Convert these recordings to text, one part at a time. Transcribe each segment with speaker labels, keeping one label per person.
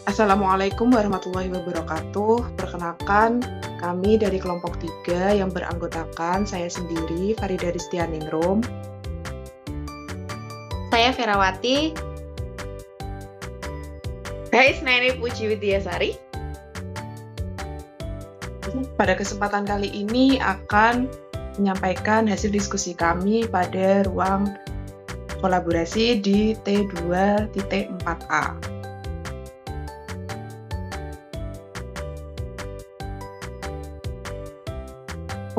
Speaker 1: Assalamualaikum warahmatullahi wabarakatuh. Perkenalkan, kami dari kelompok 3 yang beranggotakan saya sendiri, Farida Ristianingrum.
Speaker 2: Saya Ferawati.
Speaker 3: Saya Isnaini Puji Widyasari.
Speaker 1: Pada kesempatan kali ini akan menyampaikan hasil diskusi kami pada ruang kolaborasi di T2.4a.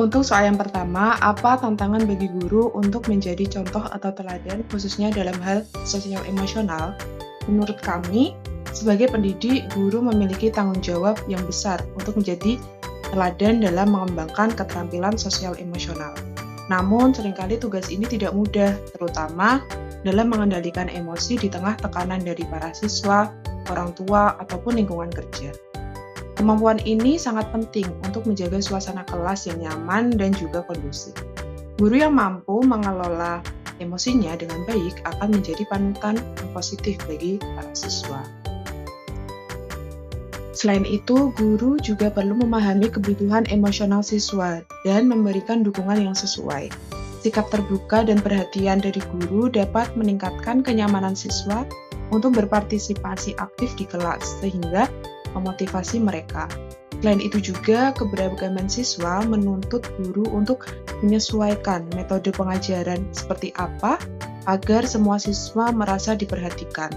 Speaker 1: Untuk soal yang pertama, apa tantangan bagi guru untuk menjadi contoh atau teladan khususnya dalam hal sosial emosional? Menurut kami, sebagai pendidik, guru memiliki tanggung jawab yang besar untuk menjadi teladan dalam mengembangkan keterampilan sosial emosional. Namun, seringkali tugas ini tidak mudah, terutama dalam mengendalikan emosi di tengah tekanan dari para siswa, orang tua, ataupun lingkungan kerja. Kemampuan ini sangat penting untuk menjaga suasana kelas yang nyaman dan juga kondusif. Guru yang mampu mengelola emosinya dengan baik akan menjadi panutan yang positif bagi para siswa. Selain itu, guru juga perlu memahami kebutuhan emosional siswa dan memberikan dukungan yang sesuai. Sikap terbuka dan perhatian dari guru dapat meningkatkan kenyamanan siswa untuk berpartisipasi aktif di kelas, sehingga memotivasi mereka. Selain itu juga, keberagaman siswa menuntut guru untuk menyesuaikan metode pengajaran seperti apa agar semua siswa merasa diperhatikan.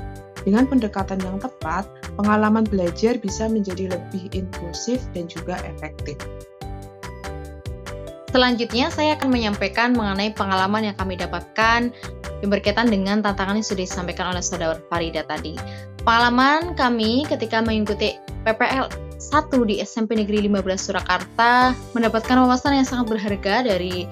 Speaker 1: Dengan pendekatan yang tepat, pengalaman belajar bisa menjadi lebih inklusif dan juga efektif.
Speaker 2: Selanjutnya, saya akan menyampaikan mengenai pengalaman yang kami dapatkan yang berkaitan dengan tantangan yang sudah disampaikan oleh saudara Farida tadi. Pengalaman kami ketika mengikuti PPL 1 di SMP Negeri 15 Surakarta mendapatkan wawasan yang sangat berharga dari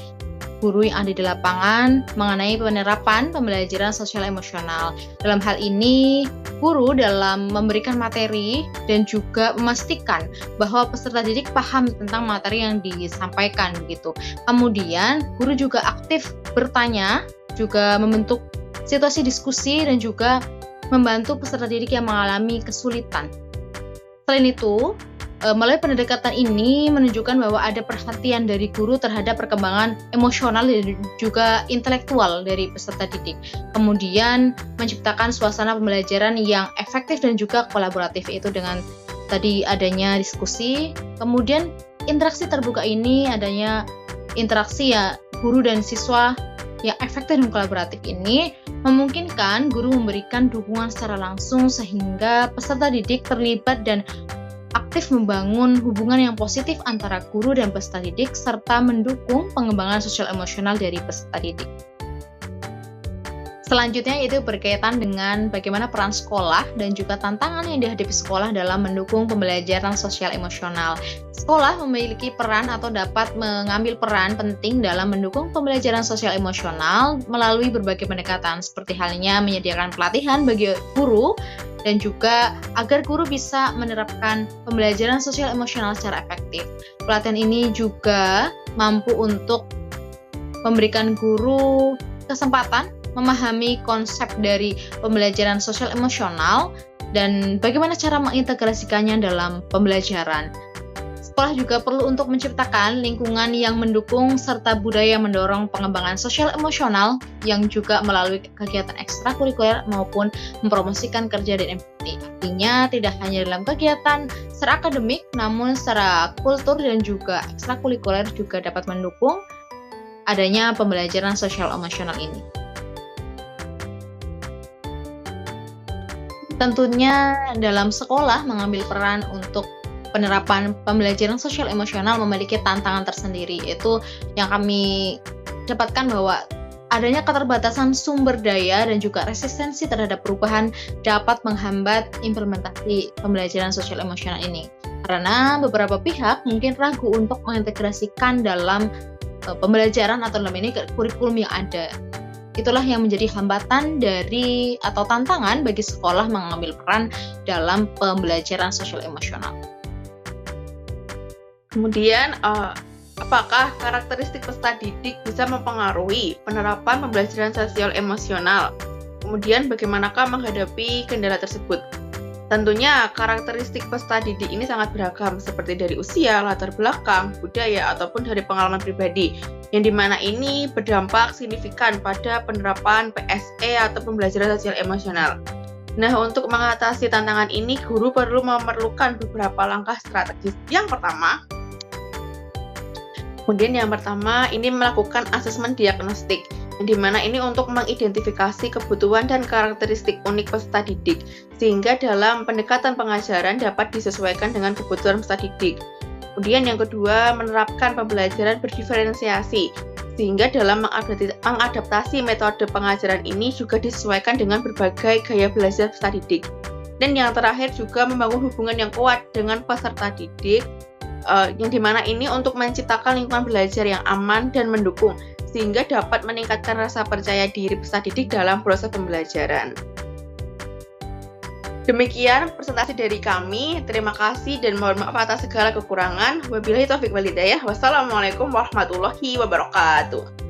Speaker 2: guru yang ada di lapangan mengenai penerapan pembelajaran sosial emosional. Dalam hal ini, guru dalam memberikan materi dan juga memastikan bahwa peserta didik paham tentang materi yang disampaikan begitu. Kemudian, guru juga aktif bertanya, juga membentuk situasi diskusi dan juga membantu peserta didik yang mengalami kesulitan. Selain itu, melalui pendekatan ini menunjukkan bahwa ada perhatian dari guru terhadap perkembangan emosional dan juga intelektual dari peserta didik. Kemudian menciptakan suasana pembelajaran yang efektif dan juga kolaboratif, itu dengan tadi adanya diskusi. Kemudian interaksi terbuka ini, adanya interaksi ya guru dan siswa yang efektif dan kolaboratif ini memungkinkan guru memberikan dukungan secara langsung sehingga peserta didik terlibat dan aktif membangun hubungan yang positif antara guru dan peserta didik serta mendukung pengembangan sosial emosional dari peserta didik. Selanjutnya itu berkaitan dengan bagaimana peran sekolah dan juga tantangan yang dihadapi sekolah dalam mendukung pembelajaran sosial emosional. Sekolah memiliki peran atau dapat mengambil peran penting dalam mendukung pembelajaran sosial emosional melalui berbagai pendekatan, seperti halnya menyediakan pelatihan bagi guru dan juga agar guru bisa menerapkan pembelajaran sosial emosional secara efektif. Pelatihan ini juga mampu untuk memberikan guru kesempatan memahami konsep dari pembelajaran sosial emosional dan bagaimana cara mengintegrasikannya dalam pembelajaran. Sekolah juga perlu untuk menciptakan lingkungan yang mendukung serta budaya yang mendorong pengembangan sosial emosional yang juga melalui kegiatan ekstrakurikuler maupun mempromosikan kerja dan empati. Artinya tidak hanya dalam kegiatan secara akademik, namun secara kultur dan juga ekstrakurikuler juga dapat mendukung adanya pembelajaran sosial emosional ini. Tentunya dalam sekolah mengambil peran untuk penerapan pembelajaran sosial emosional memiliki tantangan tersendiri, yaitu yang kami dapatkan bahwa adanya keterbatasan sumber daya dan juga resistensi terhadap perubahan dapat menghambat implementasi pembelajaran sosial emosional ini. Karena beberapa pihak mungkin ragu untuk mengintegrasikan dalam pembelajaran atau dalam ini kurikulum yang ada. Itulah yang menjadi hambatan dari atau tantangan bagi sekolah mengambil peran dalam pembelajaran sosial emosional.
Speaker 3: Kemudian, apakah karakteristik peserta didik bisa mempengaruhi penerapan pembelajaran sosial emosional? Kemudian, bagaimanakah menghadapi kendala tersebut? Tentunya karakteristik peserta didik ini sangat beragam, seperti dari usia, latar belakang, budaya, ataupun dari pengalaman pribadi, yang dimana ini berdampak signifikan pada penerapan PSE atau pembelajaran sosial emosional. Nah, untuk mengatasi tantangan ini, guru perlu memerlukan beberapa langkah strategis. Yang pertama, ini melakukan asesmen diagnostik, yang dimana ini untuk mengidentifikasi kebutuhan dan karakteristik unik peserta didik, sehingga dalam pendekatan pengajaran dapat disesuaikan dengan kebutuhan peserta didik. Kemudian yang kedua, menerapkan pembelajaran berdiferensiasi, sehingga dalam mengadaptasi metode pengajaran ini juga disesuaikan dengan berbagai gaya belajar peserta didik. Dan yang terakhir juga membangun hubungan yang kuat dengan peserta didik, yang dimana ini untuk menciptakan lingkungan belajar yang aman dan mendukung, sehingga dapat meningkatkan rasa percaya diri peserta didik dalam proses pembelajaran. Demikian presentasi dari kami. Terima kasih dan mohon maaf atas segala kekurangan. Wabillahi taufiq wal hidayah. Wassalamualaikum warahmatullahi wabarakatuh.